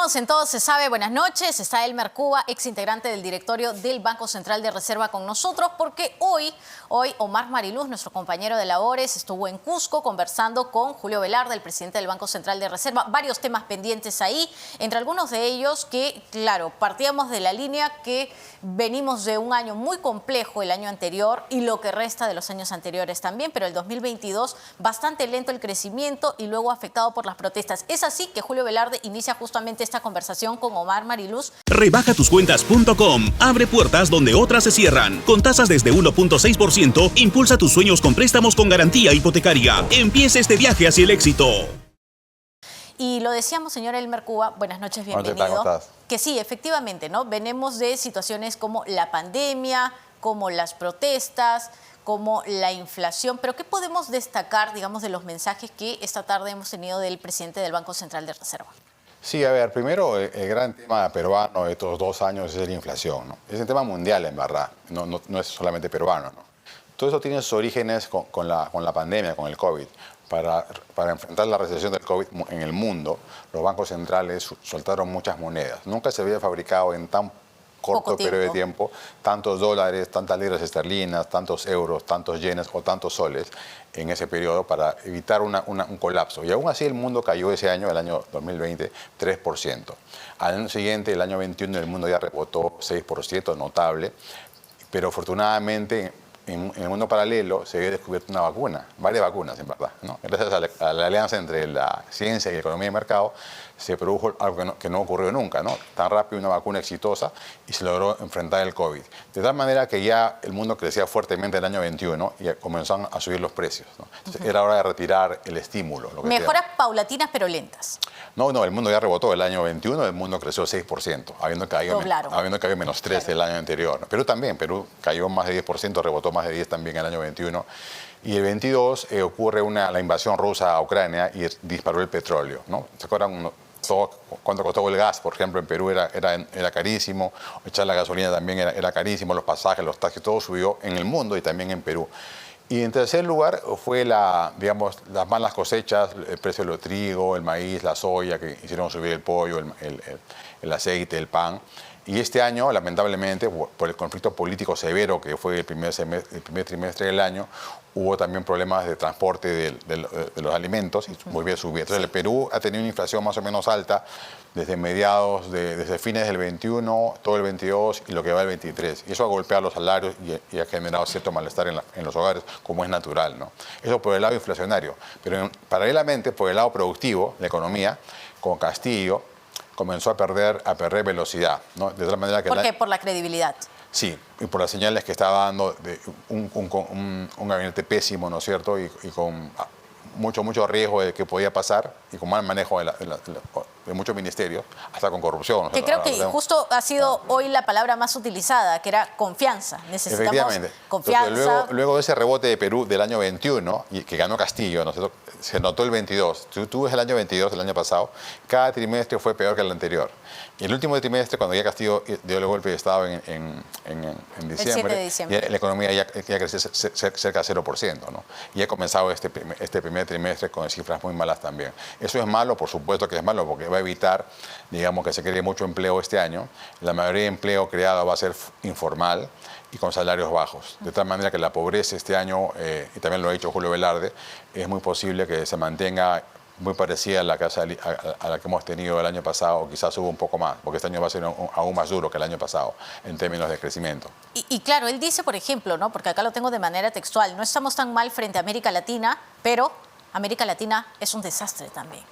Continuamos en Todo se sabe. Buenas noches. Está Elmer Cuba, ex integrante del directorio del Banco Central de Reserva, con nosotros porque hoy Omar Mariluz, nuestro compañero de labores, estuvo en Cusco conversando con Julio Velarde, el presidente del Banco Central de Reserva. Varios temas pendientes ahí, entre algunos de ellos que, claro, partíamos de la línea que venimos de un año muy complejo el año anterior y lo que resta de los años anteriores también, pero el 2022 bastante lento el crecimiento y luego afectado por las protestas. Es así que Julio Velarde inicia justamente esta conversación con Omar Mariluz. Rebajatucuentas.com abre puertas donde otras se cierran. Con tasas desde 1.6%, impulsa tus sueños con préstamos con garantía hipotecaria. Empieza este viaje hacia el éxito. Y lo decíamos, señor Elmer Cuba, buenas noches, bienvenido. ¿Cómo estás? Que sí, efectivamente, ¿no? Venimos de situaciones como la pandemia, como las protestas, como la inflación, pero ¿qué podemos destacar, digamos, de los mensajes que esta tarde hemos tenido del presidente del Banco Central de Reserva? Sí, a ver, primero el gran tema peruano de estos 2 años es la inflación, ¿no? Es un tema mundial, en verdad, no es solamente peruano, ¿no? Todo eso tiene sus orígenes con la pandemia, con el COVID. Para enfrentar la recesión del COVID en el mundo, los bancos centrales soltaron muchas monedas. Nunca se había fabricado en tan corto periodo de tiempo tantos dólares, tantas libras esterlinas, tantos euros, tantos yenes o tantos soles en ese periodo para evitar un colapso. Y aún así el mundo cayó ese año, el año 2020, 3%. Al año siguiente, el año 21, el mundo ya rebotó 6%, notable, pero afortunadamente en el mundo paralelo se había descubierto una vacuna, varias vacunas en verdad, ¿no? Gracias a la alianza entre la ciencia y la economía de mercado se produjo algo que no ocurrió nunca, ¿no? Tan rápido, una vacuna exitosa, y se logró enfrentar el COVID. De tal manera que ya el mundo crecía fuertemente el año 21 y comenzaron a subir los precios, ¿no? Entonces, era hora de retirar el estímulo. Mejoras paulatinas pero lentas. No, el mundo ya rebotó el año 21, el mundo creció 6%, habiendo caído menos 3% el año anterior, ¿no? Perú también, Perú cayó más de 10%, rebotó más de 10% también el año 21. Y el 22 ocurre la invasión rusa a Ucrania y disparó el petróleo, ¿no? ¿Se acuerdan cuánto costó el gas? Por ejemplo, en Perú era carísimo, echar la gasolina también era carísimo, los pasajes, los taxis, todo subió en el mundo y también en Perú. Y en tercer lugar fue las malas cosechas, el precio del trigo, el maíz, la soya, que hicieron subir el pollo, el aceite, el pan. Y este año, lamentablemente, por el conflicto político severo que fue el primer trimestre del año, hubo también problemas de transporte de los alimentos y volvió a subir. Entonces, el Perú ha tenido una inflación más o menos alta desde desde fines del 21, todo el 22 y lo que va del 23. Y eso ha golpeado los salarios y ha generado cierto malestar en los hogares, como es natural, ¿no? Eso por el lado inflacionario. Pero paralelamente, por el lado productivo, la economía, con Castillo, comenzó a perder velocidad, ¿no? De tal manera que ¿Por qué? Por la credibilidad. Sí, y por las señales que estaba dando de un gabinete pésimo, ¿no es cierto? Y con mucho riesgo de que podía pasar y con mal manejo de muchos ministerios, hasta con corrupción. Que creo que justo ha sido hoy la palabra más utilizada, que era confianza. Necesitamos confianza. Entonces, luego de ese rebote de Perú del año 21, y que ganó Castillo, ¿no es cierto? Se notó el 22. Tú ves el año 22, el año pasado, cada trimestre fue peor que el anterior. Y el último trimestre, cuando ya Castillo dio el golpe de Estado en diciembre, el 7 de diciembre. Ya la economía ya creció cerca de 0%, ¿no? Y ha comenzado este primer trimestre con cifras muy malas también. Eso es malo, por supuesto que es malo, porque va a evitar, digamos, que se cree mucho empleo este año. La mayoría de empleo creado va a ser informal y con salarios bajos. De tal manera que la pobreza este año, y también lo ha dicho Julio Velarde, es muy posible que se mantenga muy parecida a la que hemos tenido el año pasado, o quizás suba un poco más, porque este año va a ser aún más duro que el año pasado en términos de crecimiento. Y claro, él dice, por ejemplo, ¿no? Porque acá lo tengo de manera textual, no estamos tan mal frente a América Latina, pero América Latina es un desastre también.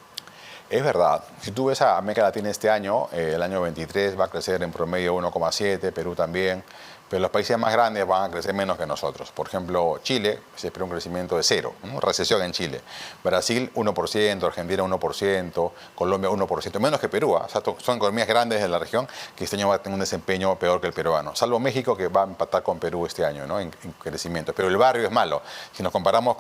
Es verdad. Si tú ves a América Latina este año, el año 23 va a crecer en promedio 1,7, Perú también, pero los países más grandes van a crecer menos que nosotros. Por ejemplo, Chile se espera un crecimiento de 0, ¿no? Recesión en Chile. Brasil 1%, Argentina 1%, Colombia 1%, menos que Perú, ¿eh? O sea, son economías grandes de la región que este año va a tener un desempeño peor que el peruano. Salvo México, que va a empatar con Perú este año, ¿no? en crecimiento. Pero el barrio es malo. Si nos comparamos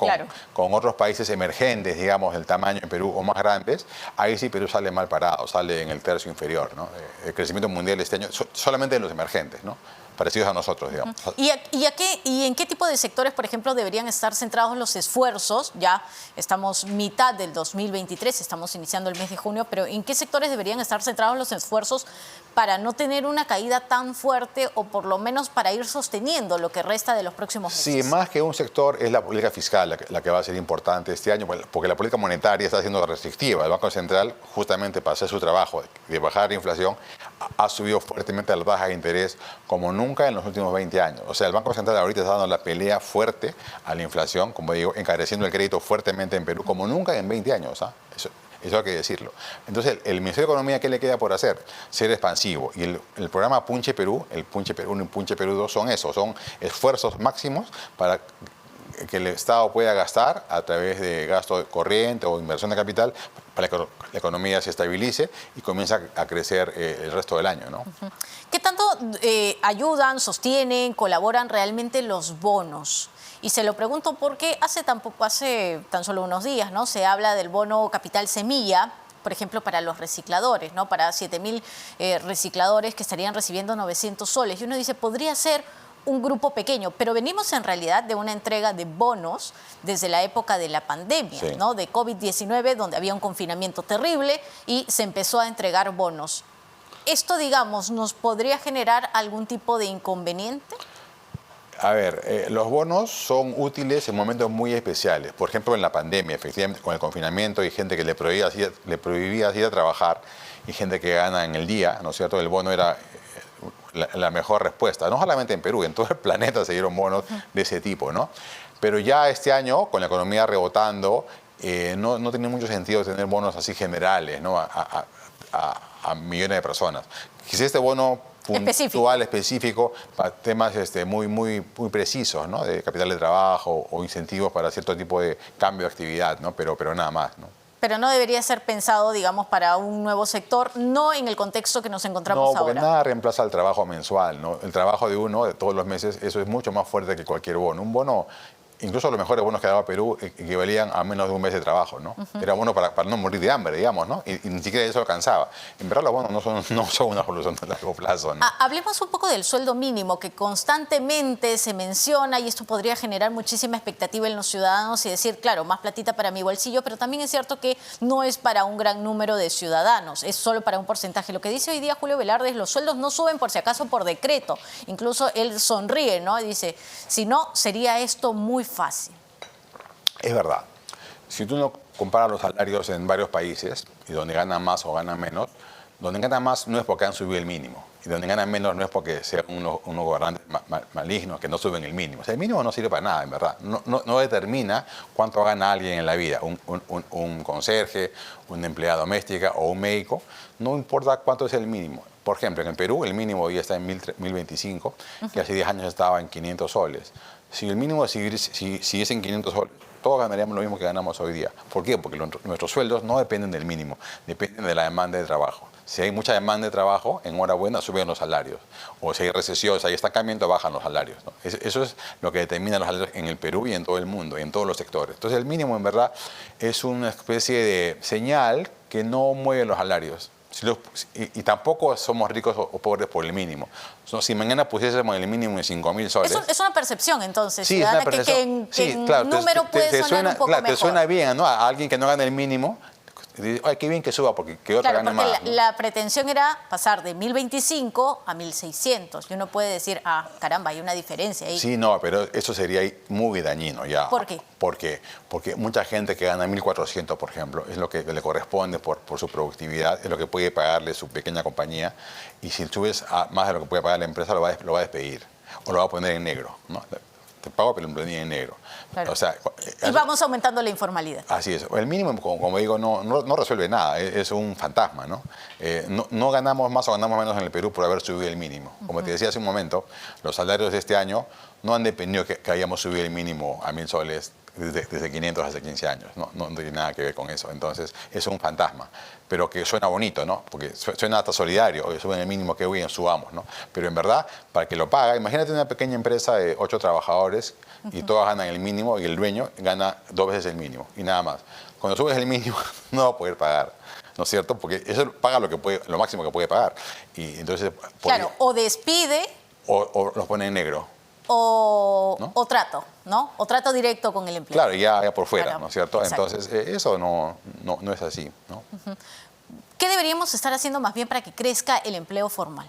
con otros países emergentes, digamos, del tamaño en Perú o más grandes, ahí sí Perú sale mal parado, sale en el tercio inferior, ¿no? El crecimiento mundial este año, solamente de los emergentes, ¿no? parecidos a nosotros, digamos. ¿Y en qué tipo de sectores, por ejemplo, deberían estar centrados los esfuerzos? Ya estamos mitad del 2023, estamos iniciando el mes de junio, pero ¿en qué sectores deberían estar centrados los esfuerzos para no tener una caída tan fuerte o por lo menos para ir sosteniendo lo que resta de los próximos meses? Sí, más que un sector es la política fiscal la que va a ser importante este año, porque la política monetaria está siendo restrictiva. El Banco Central, justamente para hacer su trabajo de bajar la inflación, ha subido fuertemente las tasas de interés como nunca en los últimos 20 años. O sea, el Banco Central ahorita está dando la pelea fuerte a la inflación, como digo, encareciendo el crédito fuertemente en Perú, como nunca en 20 años. Eso hay que decirlo. Entonces, el Ministerio de Economía, ¿qué le queda por hacer? Ser expansivo. Y el programa Punche Perú, el Punche Perú 1 y Punche Perú 2 son eso, son esfuerzos máximos para que el Estado pueda gastar a través de gasto corriente o inversión de capital para que la economía se estabilice y comience a crecer el resto del año, ¿no? ¿Qué tanto ayudan, sostienen, colaboran realmente los bonos? Y se lo pregunto porque hace tan solo unos días, ¿no? Se habla del bono capital semilla, por ejemplo, para los recicladores, ¿no? Para 7.000 recicladores que estarían recibiendo 900 soles. Y uno dice, podría ser un grupo pequeño, pero venimos en realidad de una entrega de bonos desde la época de la pandemia, sí, ¿no? De COVID-19, donde había un confinamiento terrible y se empezó a entregar bonos. ¿Esto, digamos, nos podría generar algún tipo de inconveniente? A ver, los bonos son útiles en momentos muy especiales. Por ejemplo, en la pandemia, efectivamente, con el confinamiento, hay gente que le prohibía ir a trabajar y gente que gana en el día, ¿no es cierto? El bono era la mejor respuesta. No solamente en Perú, en todo el planeta se dieron bonos de ese tipo, ¿no? Pero ya este año, con la economía rebotando, no tiene mucho sentido tener bonos así generales, ¿no? A millones de personas. Quizás este bono puntual, específico, para temas muy precisos, ¿no? De capital de trabajo o incentivos para cierto tipo de cambio de actividad, ¿no? Pero nada más, ¿no? Pero no debería ser pensado, digamos, para un nuevo sector, no en el contexto que nos encontramos ahora. No, porque nada reemplaza el trabajo mensual, ¿no? El trabajo de uno, de todos los meses, eso es mucho más fuerte que cualquier bono. Un bono, incluso los mejores bonos que daba Perú equivalían a menos de un mes de trabajo, ¿no? Era bueno para no morir de hambre, digamos, ¿no? Y ni siquiera eso alcanzaba. En verdad los bonos no son una solución a largo plazo, ¿no? Hablemos un poco del sueldo mínimo, que constantemente se menciona y esto podría generar muchísima expectativa en los ciudadanos y decir, claro, más platita para mi bolsillo, pero también es cierto que no es para un gran número de ciudadanos, es solo para un porcentaje. Lo que dice hoy día Julio Velarde es los sueldos no suben por si acaso por decreto. Incluso él sonríe, ¿no? Y dice, si no, sería esto muy fácil. Es verdad. Si tú no comparas los salarios en varios países, y donde ganan más o ganan menos, donde ganan más no es porque han subido el mínimo, y donde ganan menos no es porque sean unos gobernantes malignos que no suben el mínimo. O sea, el mínimo no sirve para nada, en verdad. No determina cuánto gana alguien en la vida. Un conserje, una empleada doméstica o un médico, no importa cuánto es el mínimo. Por ejemplo, en el Perú el mínimo hoy está en 1.025, que hace 10 años estaba en 500 soles. Si el mínimo siguiese en 500 soles, todos ganaríamos lo mismo que ganamos hoy día. ¿Por qué? Porque nuestros sueldos no dependen del mínimo, dependen de la demanda de trabajo. Si hay mucha demanda de trabajo, en hora buena suben los salarios. O si hay recesión, si hay estancamiento, bajan los salarios, ¿no? Eso es lo que determina los salarios en el Perú y en todo el mundo, y en todos los sectores. Entonces el mínimo, en verdad, es una especie de señal que no mueve los salarios. Y tampoco somos ricos o pobres por el mínimo. Si mañana pusiésemos el mínimo en 5.000 soles... Es una percepción, entonces. Sí, es una percepción. Que claro, número puede sonar un poco mejor. Te suena bien, ¿no? A alguien que no gana el mínimo, ay, qué bien que suba porque que otra gane más. Claro, la pretensión era pasar de 1.025 a 1.600. Y uno puede decir, caramba, hay una diferencia ahí. Sí, no, pero eso sería muy dañino ya. ¿Por qué? Porque mucha gente que gana 1.400, por ejemplo, es lo que le corresponde por su productividad, es lo que puede pagarle su pequeña compañía. Y si subes a más de lo que puede pagar la empresa, lo va a despedir. O lo va a poner en negro, ¿no? Te pago, pero lo ponía en negro. Claro. O sea, y vamos aumentando la informalidad. Así es. El mínimo, como digo, no resuelve nada. Es un fantasma, ¿no? No ganamos más o ganamos menos en el Perú por haber subido el mínimo. Como te decía hace un momento, los salarios de este año no han dependido que hayamos subido el mínimo a 1.000 soles desde 500 hace 15 años. No tiene nada que ver con eso. Entonces, es un fantasma. Pero que suena bonito, ¿no? Porque suena hasta solidario. Oye, suben el mínimo, que bien, subamos, ¿no? Pero en verdad, para que lo paga, imagínate una pequeña empresa de 8 trabajadores y todos ganan el mínimo y el dueño gana 2 veces el mínimo y nada más. Cuando subes el mínimo, no va a poder pagar, ¿no es cierto? Porque eso paga lo máximo que puede pagar. Y entonces, claro, o despide o los pone en negro. O trato, ¿no? O trato directo con el empleado. Claro, ya por fuera, claro. ¿no es cierto? Exacto. Entonces, eso no es así, ¿no? ¿Qué deberíamos estar haciendo más bien para que crezca el empleo formal?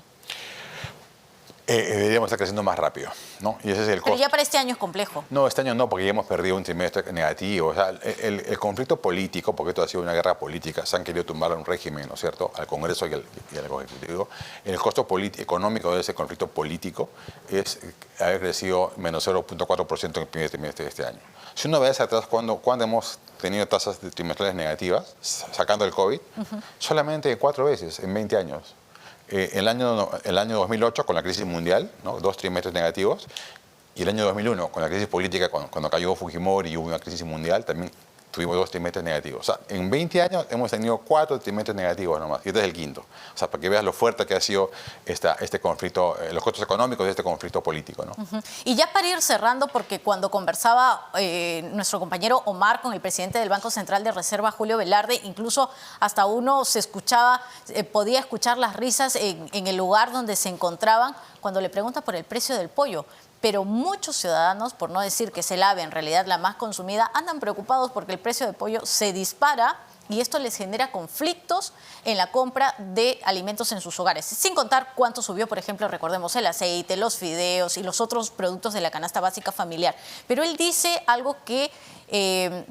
Deberíamos estar creciendo más rápido, ¿no? Y ese es el costo. Pero ya para este año es complejo. No, este año no, porque ya hemos perdido un trimestre negativo. O sea, el conflicto político, porque esto ha sido una guerra política, se han querido tumbar a un régimen, ¿no es cierto?, al Congreso y al Ejecutivo. El costo económico de ese conflicto político es haber crecido menos 0.4% en el primer trimestre de este año. Si uno ve hacia atrás, cuando hemos tenido tasas trimestrales negativas, sacando el COVID, solamente 4 veces en 20 años. El año 2008 con la crisis mundial, ¿no?, 2 trimestres negativos, y el año 2001 con la crisis política, cuando cayó Fujimori y hubo una crisis mundial, también tuvimos 2 trimestres negativos. O sea, en 20 años hemos tenido 4 trimestres negativos nomás, y este es el quinto. O sea, para que veas lo fuerte que ha sido este conflicto, los costos económicos de este conflicto político, ¿no? Y ya para ir cerrando, porque cuando conversaba nuestro compañero Omar con el presidente del Banco Central de Reserva, Julio Velarde, incluso hasta uno se escuchaba, podía escuchar las risas en el lugar donde se encontraban cuando le pregunta por el precio del pollo. Pero muchos ciudadanos, por no decir que es el ave en realidad la más consumida, andan preocupados porque el precio del pollo se dispara y esto les genera conflictos en la compra de alimentos en sus hogares. Sin contar cuánto subió, por ejemplo, recordemos el aceite, los fideos y los otros productos de la canasta básica familiar. Pero él dice algo que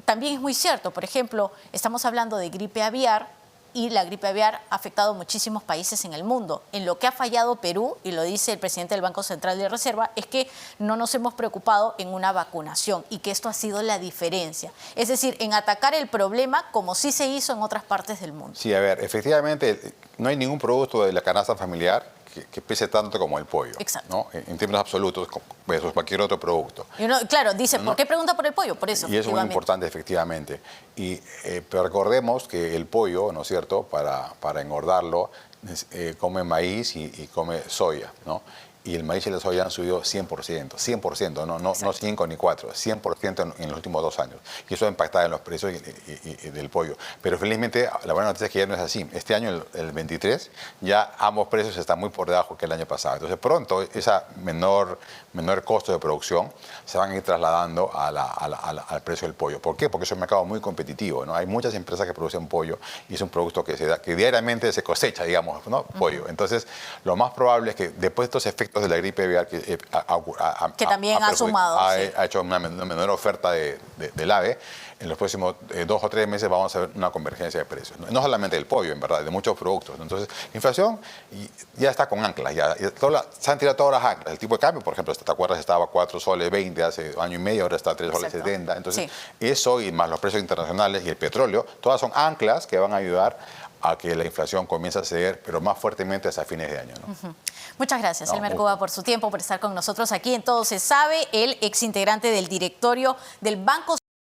también es muy cierto. Por ejemplo, estamos hablando de gripe aviar, y la gripe aviar ha afectado a muchísimos países en el mundo. En lo que ha fallado Perú, y lo dice el presidente del Banco Central de Reserva, es que no nos hemos preocupado en una vacunación y que esto ha sido la diferencia. Es decir, en atacar el problema como sí se hizo en otras partes del mundo. Sí, a ver, efectivamente no hay ningún producto de la canasta familiar que pese tanto como el pollo. Exacto. ¿No? En términos absolutos, versus cualquier otro producto. Y uno, claro, dice, ¿por qué pregunta por el pollo? Por eso. Y eso es muy importante, efectivamente. Pero recordemos que el pollo, ¿no es cierto?, para engordarlo, come maíz y come soya, ¿no? Y el maíz y la soya han subido 100%, no 5 ni 4, 100% en los últimos 2 años. Y eso ha impactado en los precios del pollo. Pero felizmente la buena noticia es que ya no es así. Este año, el 23, ya ambos precios están muy por debajo que el año pasado. Entonces pronto ese menor costo de producción se van a ir trasladando al precio del pollo. ¿Por qué? Porque es un mercado muy competitivo, ¿no? Hay muchas empresas que producen pollo y es un producto que diariamente se cosecha, digamos, ¿no? Pollo. Entonces lo más probable es que después de estos efectos de la gripe aviar que también ha sumado, ha hecho una menor oferta del ave, en los próximos 2 o 3 meses vamos a ver una convergencia de precios. No solamente del pollo, en verdad, de muchos productos. Entonces, la inflación ya está con anclas. Se han tirado todas las anclas. El tipo de cambio, por ejemplo, ¿te acuerdas? Estaba 4 soles 20 hace año y medio, ahora está a 3 soles 70. Entonces, eso y más los precios internacionales y el petróleo, todas son anclas que van a ayudar a que la inflación comience a ceder, pero más fuertemente hasta fines de año, ¿no? Muchas gracias, Elmer Cuba, por su tiempo, por estar con nosotros aquí en Todo Se Sabe, el exintegrante del directorio del Banco